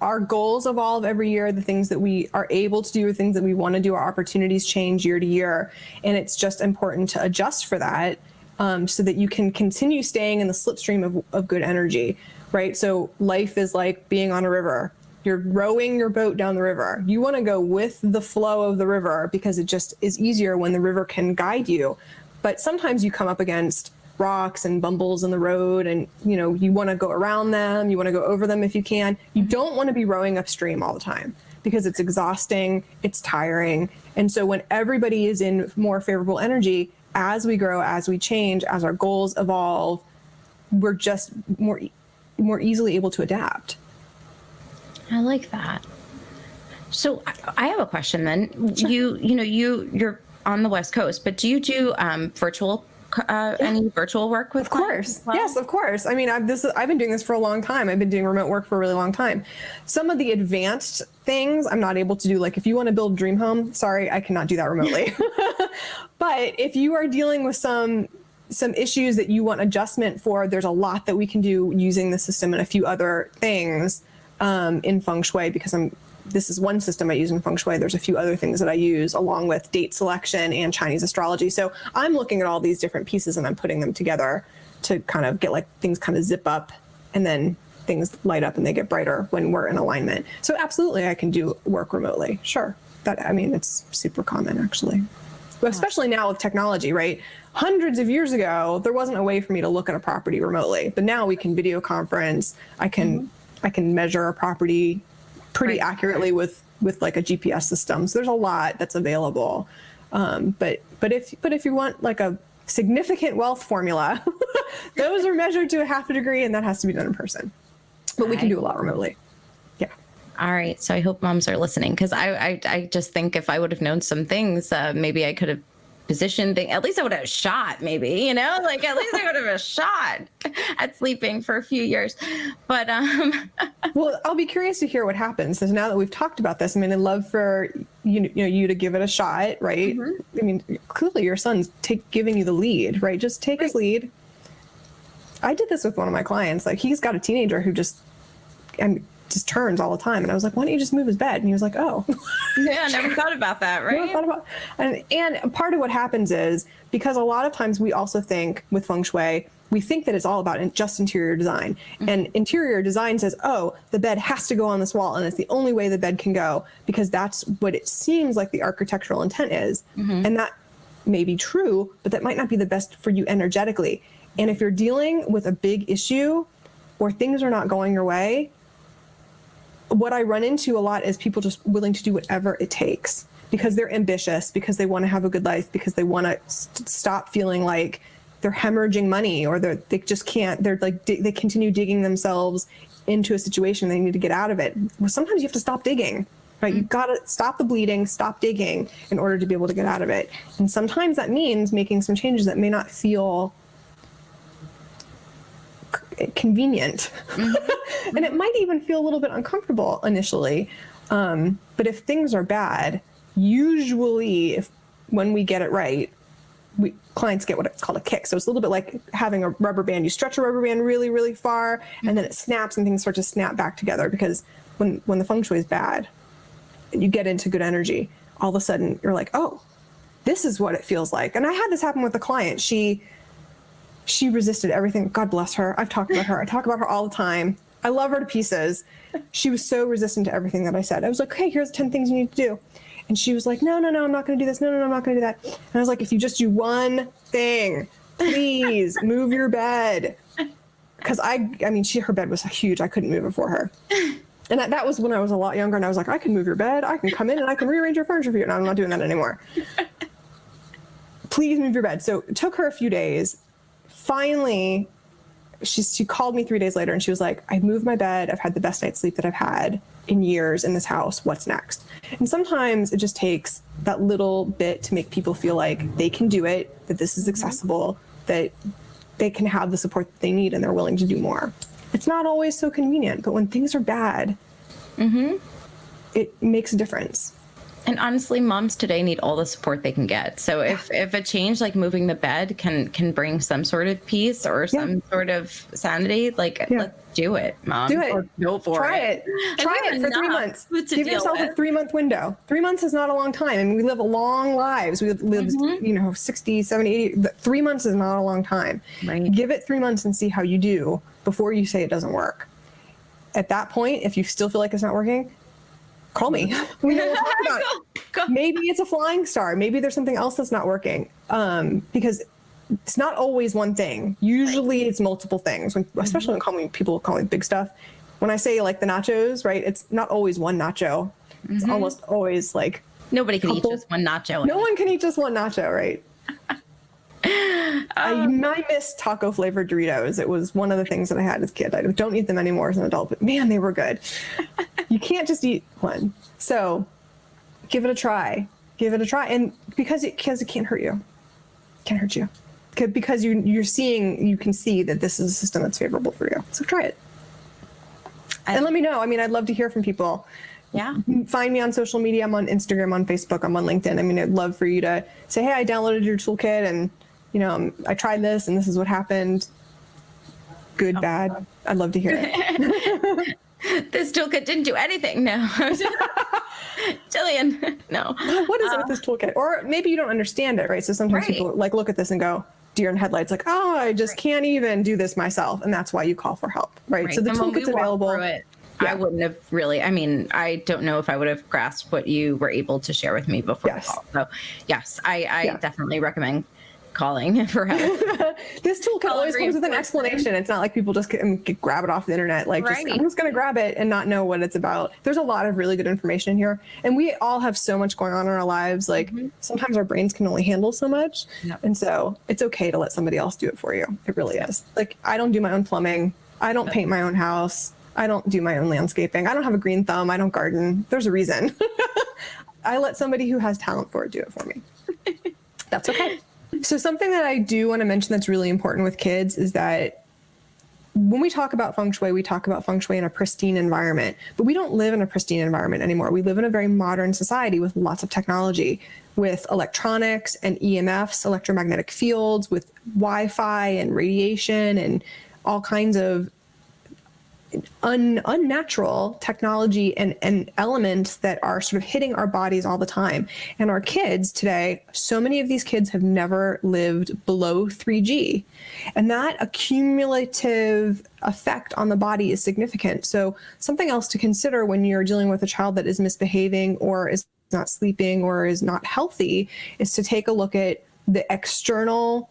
Our goals evolve every year. The things that we are able to do, the things that we want to do, our opportunities change year to year. And it's just important to adjust for that so that you can continue staying in the slipstream of good energy, right? So life is like being on a river. You're rowing your boat down the river. You want to go with the flow of the river because it just is easier when the river can guide you. But sometimes you come up against rocks and bumbles in the road, and you want to go around them, you want to go over them if you can. You don't want to be rowing upstream all the time because it's exhausting, it's tiring. And so when everybody is in more favorable energy, as we grow, as we change, as our goals evolve, we're just more easily able to adapt. I like that. So I have a question then. Sure. You're on the West Coast, but do you do virtual any virtual work with clients? Of course. Yes, of course. I mean, I've been doing this for a long time. I've been doing remote work for a really long time. Some of the advanced things I'm not able to do. Like if you want to build a dream home, sorry, I cannot do that remotely. But if you are dealing with some issues that you want adjustment for, there's a lot that we can do using the system and a few other things in Feng Shui, because this is one system I use in Feng Shui. There's a few other things that I use along with date selection and Chinese astrology. So I'm looking at all these different pieces and I'm putting them together to kind of get like things kind of zip up and then things light up and they get brighter when we're in alignment. So absolutely I can do work remotely. Sure. It's super common actually. But especially now with technology, right? Hundreds of years ago, there wasn't a way for me to look at a property remotely, but now we can video conference. I can measure a property pretty accurately with like a GPS system. So there's a lot that's available. But if you want like a significant wealth formula, those are measured to a half a degree and that has to be done in person. But we can do a lot remotely. Yeah. All right. So I hope moms are listening, because I just think if I would have known some things, maybe I could have positioned things. At least I would have a shot, maybe, like at least I would have a shot at sleeping for a few years. But well, I'll be curious to hear what happens. So now that we've talked about this, I'd love for you to give it a shot, right? Mm-hmm. Clearly your son's giving you the lead, right? Just take his lead. I did this with one of my clients. Like he's got a teenager who just turns all the time. And I was like, why don't you just move his bed? And he was like, oh. Yeah, I never thought about that, right? And part of what happens is, because a lot of times we also think with Feng Shui, we think that it's all about just interior design. Mm-hmm. And interior design says, oh, the bed has to go on this wall and it's the only way the bed can go, because that's what it seems like the architectural intent is. Mm-hmm. And that may be true, but that might not be the best for you energetically. And if you're dealing with a big issue or things are not going your way, what I run into a lot is people just willing to do whatever it takes because they're ambitious, because they want to have a good life, because they want to stop feeling like they're hemorrhaging money, or they just can't, they continue digging themselves into a situation. They need to get out of it. Well, sometimes you have to stop digging, right? Mm-hmm. You've got to stop the bleeding, stop digging in order to be able to get out of it. And sometimes that means making some changes that may not feel convenient. Mm-hmm. And it might even feel a little bit uncomfortable initially. But if things are bad, usually when we get it right, clients get what's called a kick. So it's a little bit like having a rubber band. You stretch a rubber band really, really far, and then it snaps and things start to snap back together, because when the Feng Shui is bad and you get into good energy, all of a sudden you're like, oh, this is what it feels like. And I had this happen with a client. She resisted everything. God bless her. I've talked about her. I talk about her all the time. I love her to pieces. She was so resistant to everything that I said. I was like, okay, here's 10 things you need to do. And she was like, no, I'm not going to do this. No, I'm not going to do that. And I was like, if you just do one thing, please move your bed. Because I mean, her bed was huge. I couldn't move it for her. And that was when I was a lot younger, and I was like, I can move your bed. I can come in and I can rearrange your furniture for you. And I'm not doing that anymore. Please move your bed. So it took her a few days. Finally, she called me 3 days later and she was like, I moved my bed. I've had the best night's sleep that I've had in years in this house. What's next? And sometimes it just takes that little bit to make people feel like they can do it, that this is accessible, that they can have the support that they need and they're willing to do more. It's not always so convenient, but when things are bad, it makes a difference. And honestly, moms today need all the support they can get. So if a change like moving the bed can bring some sort of peace or some sort of sanity, like let's do it, mom. Do it. Or go for Try it. Try it for 3 months. Give yourself a 3-month window. 3 months is not a long time. I mean, we live long lives. We live 60, 70, 80. 3 months is not a long time. Right. Give it 3 months and see how you do before you say it doesn't work. At that point, if you still feel like it's not working, call me. We will talk about it. Maybe it's a flying star. Maybe there's something else that's not working. Because it's not always one thing. Usually it's multiple things. Especially when people call me big stuff. When I say like the nachos, right? It's not always one nacho. It's almost always like nobody can eat just one nacho. No one can eat just one nacho, right? I miss taco flavored Doritos. It was one of the things that I had as a kid. I don't eat them anymore as an adult, but man, they were good. You can't just eat one. So give it a try. And because it can't hurt you. It can't hurt you. Because you can see that this is a system that's favorable for you. So try it. And let me know. I mean, I'd love to hear from people. Yeah. Find me on social media. I'm on Instagram, on Facebook, I'm on LinkedIn. I mean, I'd love for you to say, hey, I downloaded your toolkit and, I tried this and this is what happened. Good, bad. I'd love to hear it. This toolkit didn't do anything. No. Jillian, no. What is it with this toolkit? Or maybe you don't understand it, right? So sometimes people like look at this and go, deer in headlights, like, oh, I just can't even do this myself. And that's why you call for help, right? So the toolkit's available. I wouldn't have really, I don't know if I would have grasped what you were able to share with me before the call. So yes, I definitely recommend calling for help. This toolkit always comes with an explanation. It's not like people just grab it off the internet. Like, I'm just going to grab it and not know what it's about. There's a lot of really good information in here. And we all have so much going on in our lives. Like sometimes our brains can only handle so much. Yep. And so it's okay to let somebody else do it for you. It really is. Like, I don't do my own plumbing. I don't paint my own house. I don't do my own landscaping. I don't have a green thumb. I don't garden. There's a reason. I let somebody who has talent for it do it for me. That's okay. So something that I do want to mention that's really important with kids is that when we talk about Feng Shui, we talk about Feng Shui in a pristine environment, but we don't live in a pristine environment anymore. We live in a very modern society with lots of technology, with electronics and EMFs, electromagnetic fields, with Wi-Fi and radiation and all kinds of unnatural technology and elements that are sort of hitting our bodies all the time. And our kids today, so many of these kids have never lived below 3G. And that accumulative effect on the body is significant. So something else to consider when you're dealing with a child that is misbehaving or is not sleeping or is not healthy is to take a look at the external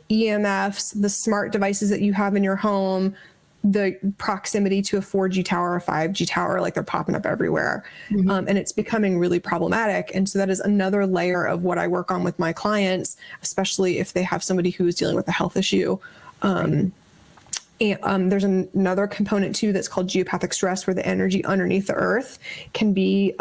EMFs, the smart devices that you have in your home, the proximity to a 4G tower or a 5G tower, like they're popping up everywhere. And it's becoming really problematic. And so that is another layer of what I work on with my clients, especially if they have somebody who is dealing with a health issue. And there's another component too that's called geopathic stress, where the energy underneath the earth can be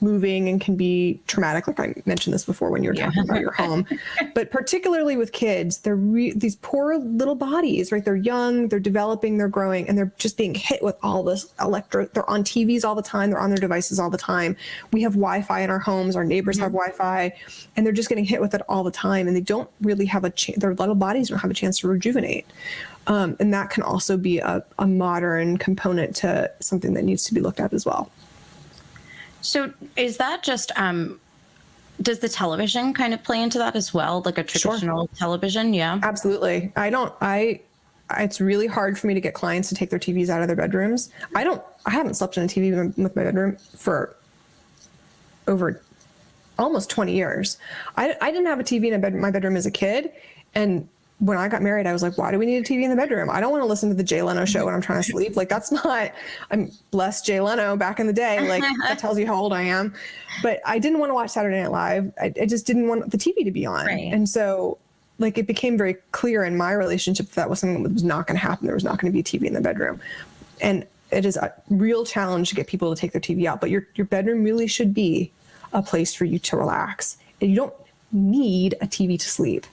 moving and can be traumatic. Like I mentioned this before when you were talking about your home, but particularly with kids, they're these poor little bodies, right? They're young, they're developing, they're growing, and they're just being hit with all this they're on TVs all the time. They're on their devices all the time. We have Wi-Fi in our homes. Our neighbors have Wi-Fi, and they're just getting hit with it all the time. And they don't really have their little bodies don't have a chance to rejuvenate. And that can also be a modern component to something that needs to be looked at as well. So is that just, does the television kind of play into that as well? Like a traditional television? Yeah, absolutely. I it's really hard for me to get clients to take their TVs out of their bedrooms. I haven't slept in a TV with my bedroom for over almost 20 years. I didn't have a TV in my bedroom as a kid. And when I got married, I was like, why do we need a TV in the bedroom? I don't want to listen to the Jay Leno show when I'm trying to sleep. Like, that's not, I'm blessed Jay Leno back in the day. Like, that tells you how old I am. But I didn't want to watch Saturday Night Live. I just didn't want the TV to be on. Right. And so, like, it became very clear in my relationship that was something that was not going to happen. There was not going to be a TV in the bedroom. And it is a real challenge to get people to take their TV out. But your bedroom really should be a place for you to relax. And you don't need a TV to sleep.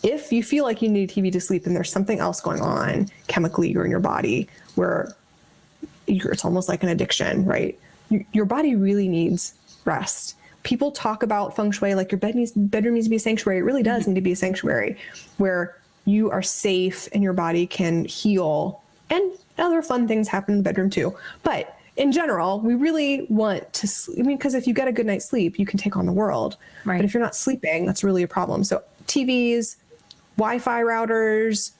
If you feel like you need a TV to sleep, then there's something else going on chemically or in your body where it's almost like an addiction, right? Your body really needs rest. People talk about feng shui like your bedroom needs to be a sanctuary. It really does need to be a sanctuary where you are safe and your body can heal, and other fun things happen in the bedroom too. But in general, we really want to sleep. I mean, because if you get a good night's sleep, you can take on the world. Right. But if you're not sleeping, that's really a problem. So TVs, Wi-Fi routers.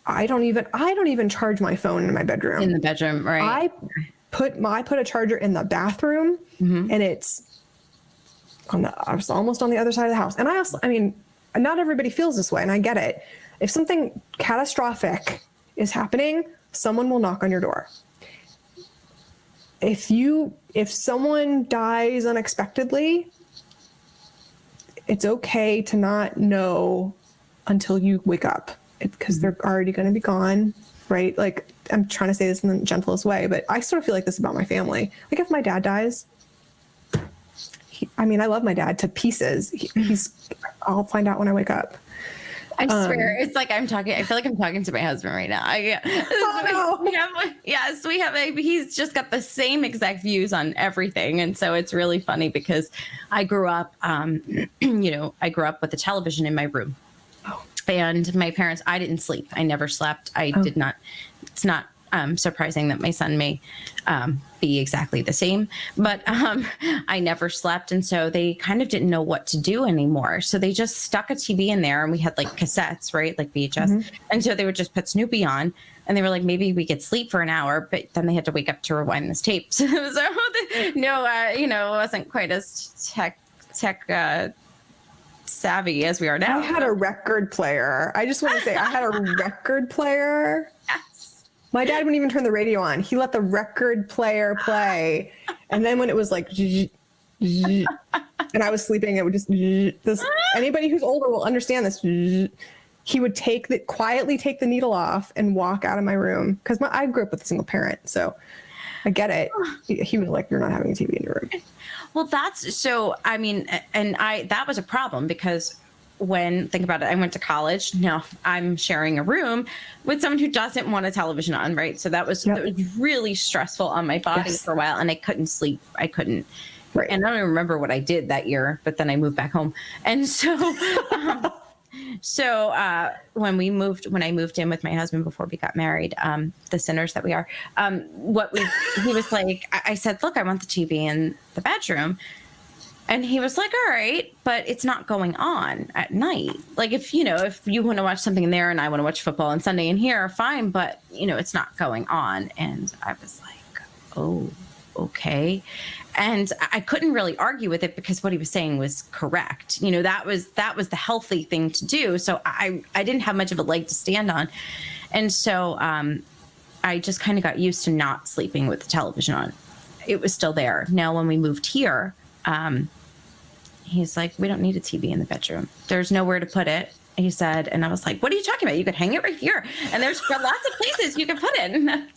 I don't even charge my phone in my bedroom. In the bedroom, right? I put a charger in the bathroom, and it's I was almost on the other side of the house. And I mean, not everybody feels this way, and I get it. If something catastrophic is happening, someone will knock on your door. If someone dies unexpectedly, it's okay to not know until you wake up, because they're already going to be gone, right? Like, I'm trying to say this in the gentlest way, but I sort of feel like this about my family. Like, if my dad dies, I love my dad to pieces. I'll find out when I wake up. I swear, it's like I feel like I'm talking to my husband right now. He's just got the same exact views on everything. And so it's really funny because I grew up, I grew up with a television in my room. And my parents, I didn't sleep. I never slept. I did not. It's not surprising that my son may be exactly the same, but I never slept. And so they kind of didn't know what to do anymore. So they just stuck a TV in there, and we had like cassettes, right? Like VHS. And so they would just put Snoopy on, and they were like, maybe we could sleep for an hour, but then they had to wake up to rewind this tape. So it wasn't quite as tech savvy as we are now. I had a record player. I just want to say I had a record player. Yes. My dad wouldn't even turn the radio on. He let the record player play. And then when it was like, and I was sleeping, it would just, anybody who's older will understand this. He would quietly take the needle off and walk out of my room. Because I grew up with a single parent. So I get it. He was like, you're not having a TV in your room. Well, that was a problem because think about it, I went to college. Now I'm sharing a room with someone who doesn't want a television on, right? So that was really stressful on my body for a while, and I couldn't sleep. I couldn't. Right. And I don't even remember what I did that year, but then I moved back home. And so, when I moved in with my husband before we got married, the sinners that we are, he was like, I said, look, I want the TV in the bedroom. And he was like, all right, but it's not going on at night. Like, if you want to watch something in there and I want to watch football on Sunday in here, fine, but it's not going on. And I was like, oh, okay. And I couldn't really argue with it because what he was saying was correct. That was the healthy thing to do. So I didn't have much of a leg to stand on. And so I just kind of got used to not sleeping with the television on. It was still there. Now, when we moved here, he's like, we don't need a TV in the bedroom. There's nowhere to put it. He said, and I was like, what are you talking about? You could hang it right here. And there's lots of places you could put it. And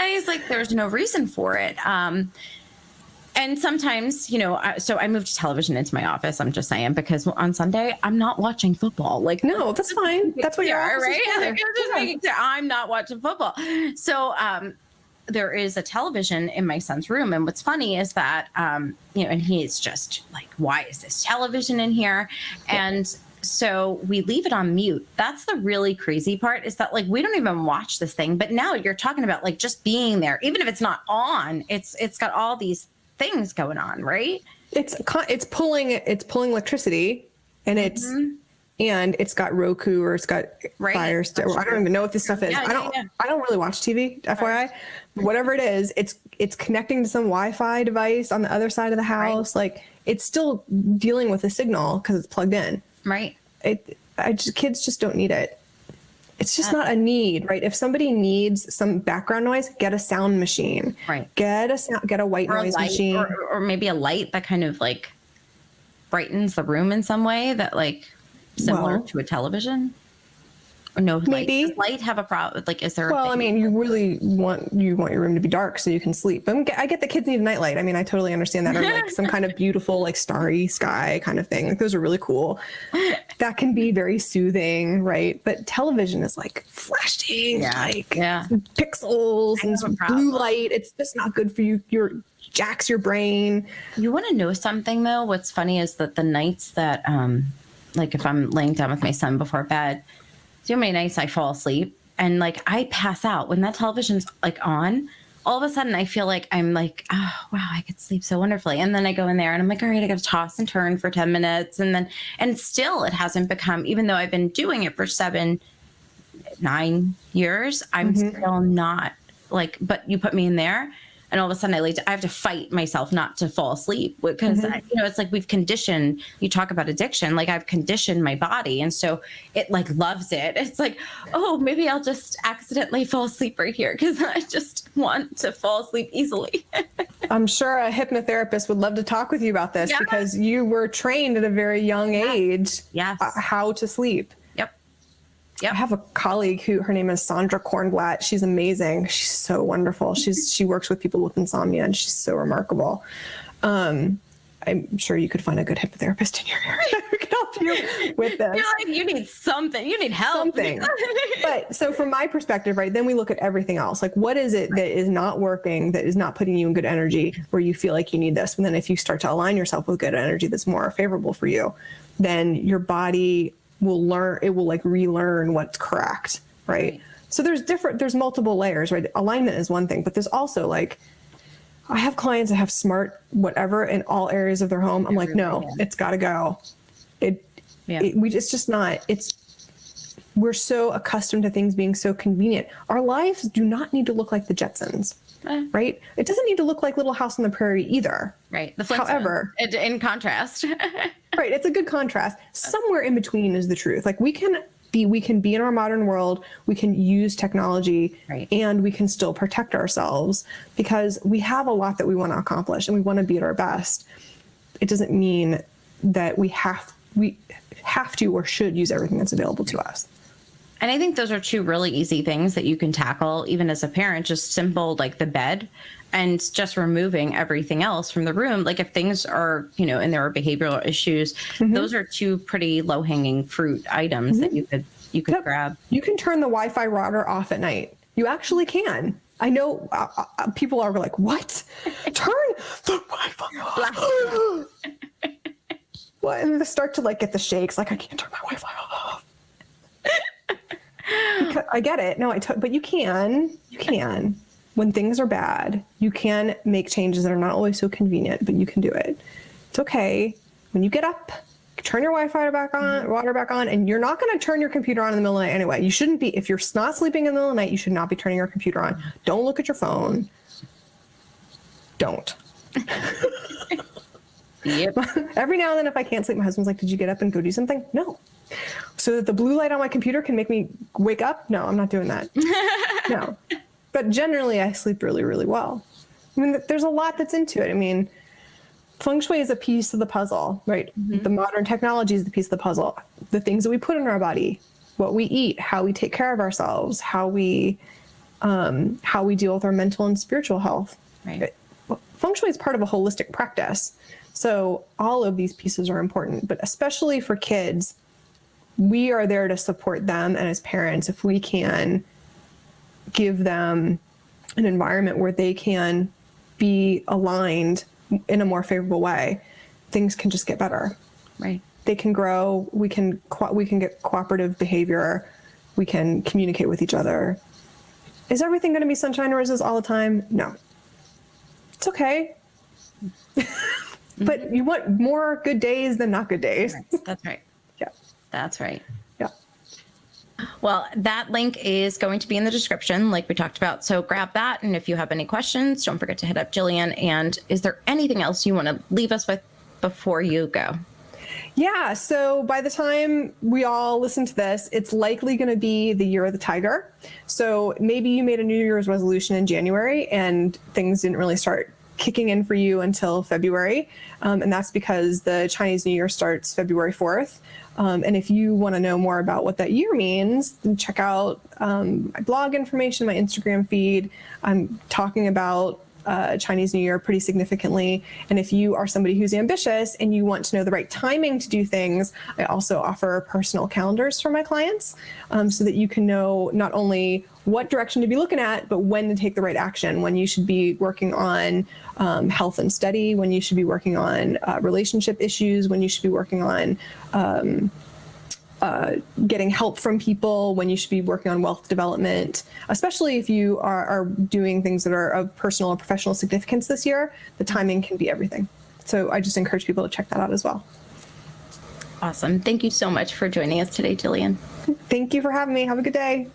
he's like, there's no reason for it. And sometimes, so I moved television into my office. I'm just saying, because on Sunday, I'm not watching football. Like, no, that's fine. That's what you're right. Like, just making sure I'm not watching football. So, there is a television in my son's room. And what's funny is that, and he's just like, why is this television in here? And so we leave it on mute. That's the really crazy part, is that like, we don't even watch this thing, but now you're talking about like just being there, even if it's not on, it's got all these things going on, right? It's pulling electricity, and it's and it's got Roku or it's got Fire Stick. I don't even know what this stuff is. Yeah, I don't really watch TV, FYI. Whatever it is, it's connecting to some Wi-Fi device on the other side of the house. Like, it's still dealing with a signal because it's plugged in. Right. Kids just don't need it. It's just not a need, right? If somebody needs some background noise, get a sound machine. Right. Get a white noise machine. Or maybe a light that kind of like brightens the room in some way that like similar to a television. Or no, maybe. Does light have a problem? Like, is there? Well, I mean, you really want your room to be dark so you can sleep. I get the kids need a nightlight. I mean, I totally understand that. Or like some kind of beautiful, like starry sky kind of thing. Like, those are really cool. That can be very soothing, right? But television is like flashing, pixels and blue light. It's just not good for you. Jacks your brain. You want to know something though? What's funny is that the nights that, like if I'm laying down with my son before bed, so many nights I fall asleep and like I pass out when that television's like on. All of a sudden I feel like I'm like, oh wow, I could sleep so wonderfully. And then I go in there and I'm like, all right, I got to toss and turn for 10 minutes. And still it hasn't become, even though I've been doing it for 7-9 years, I'm still not like, but you put me in there. And all of a sudden I have to fight myself not to fall asleep because, it's like we've conditioned, you talk about addiction, like I've conditioned my body. And so it like loves it. It's like, oh, maybe I'll just accidentally fall asleep right here because I just want to fall asleep easily. I'm sure a hypnotherapist would love to talk with you about this because you were trained at a very young age how to sleep. Yep. I have a colleague her name is Sandra Kornblatt. She's amazing. She's so wonderful. She works with people with insomnia and she's so remarkable. I'm sure you could find a good hypnotherapist in your area who can help you with this. You're like, you need something. You need help. Something. But so from my perspective, right, then we look at everything else. Like, what is it that is not working, that is not putting you in good energy where you feel like you need this? And then if you start to align yourself with good energy that's more favorable for you, then your body will like relearn what's correct, right? So there's multiple layers, right? Alignment is one thing, but there's also like, I have clients that have smart whatever in all areas of their home. I'm like, no, it's got to go. We're so accustomed to things being so convenient. Our lives do not need to look like the Jetsons, right? It doesn't need to look like Little House on the Prairie either. Right. However, in contrast. Right. It's a good contrast. Somewhere in between is the truth. Like we can be in our modern world, we can use technology and we can still protect ourselves because we have a lot that we want to accomplish and we want to be at our best. It doesn't mean that we have to or should use everything that's available to us. And I think those are two really easy things that you can tackle even as a parent, just simple like the bed and just removing everything else from the room. Like if things are, and there are behavioral issues, those are two pretty low hanging fruit items that you could grab. You can turn the Wi-Fi router off at night. You actually can. I know people are like, what? Turn the Wi-Fi off. What? And they start to like get the shakes. Like I can't turn my Wi-Fi off. I get it. No, but you can. When things are bad, you can make changes that are not always so convenient, but you can do it. It's okay. When you get up, turn your Wi-Fi back on, water back on, and you're not going to turn your computer on in the middle of the night anyway. You shouldn't be. If you're not sleeping in the middle of the night, you should not be turning your computer on. Don't look at your phone. Don't. Yep. Every now and then, if I can't sleep, my husband's like, did you get up and go do something? No. So that the blue light on my computer can make me wake up? No, I'm not doing that. No. But generally, I sleep really, really well. I mean, there's a lot that's into it. I mean, Feng Shui is a piece of the puzzle, right? The modern technology is the piece of the puzzle. The things that we put in our body, what we eat, how we take care of ourselves, how we deal with our mental and spiritual health. Right. Feng Shui is part of a holistic practice. So all of these pieces are important, but especially for kids, we are there to support them. And as parents, if we can give them an environment where they can be aligned in a more favorable way, things can just get better. Right. They can grow. We can get cooperative behavior. We can communicate with each other. Is everything going to be sunshine and roses all the time? No. It's okay. But you want more good days than not good days. That's right. Yeah. That's right. Yeah. Well, that link is going to be in the description, like we talked about. So grab that. And if you have any questions, don't forget to hit up Jillian. And is there anything else you want to leave us with before you go? Yeah, so by the time we all listen to this, it's likely going to be the year of the tiger. So maybe you made a New Year's resolution in January and things didn't really start kicking in for you until February. And that's because the Chinese New Year starts February 4th. And if you want to know more about what that year means, then check out my blog information, my Instagram feed. I'm talking about Chinese New Year pretty significantly. And if you are somebody who's ambitious and you want to know the right timing to do things, I also offer personal calendars for my clients so that you can know not only what direction to be looking at, but when to take the right action, when you should be working on health and study, when you should be working on relationship issues, when you should be working on getting help from people, when you should be working on wealth development, especially if you are doing things that are of personal or professional significance this year. The timing can be everything. So I just encourage people to check that out as well. Awesome. Thank you so much for joining us today, Jillian. Thank you for having me. Have a good day.